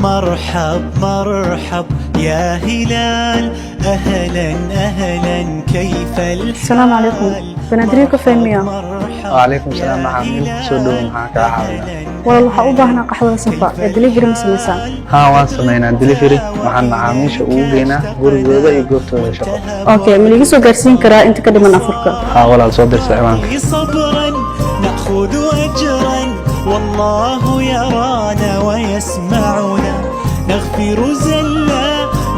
مرحب مرحب يا هلال، أهلا أهلا كيف الحال؟ السلام عليكم، بنادرين كافيه مياه. وعليكم السلام معامل سودو معك عاونا. والله waxaa u baahnaa qaxwada safa ee delivery ma sameysaan? ها waan sameynaa delivery waxaan macaamiisha ugu geynaa gurigooda iyo goobtooda shaqo. Okay, ma liiga soo gaarsiin karaa inta ka dhiman afurka? ها walaal soo dirsa ciwaanka. صبرا نأخذ أجرا والله يرانا ويسمعنا، نغفر زلا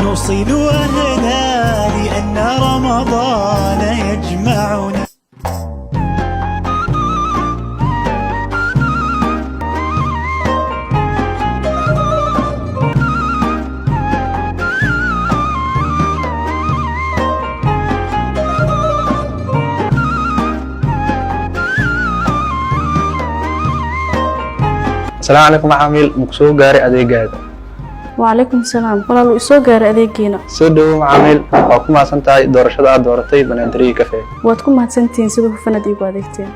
نوصل أهلا لأن رمضان يجمعنا. السلام عليكم معامل مقصود جاري أديجاد. وعليكم السلام، والله isoo gaaray adeegiina. سودو معامل وكم أصلا تاي دورشة دورتي بنادري كافيه. waad ku mahadsantihiin sida hufan aad iigu adeegteen.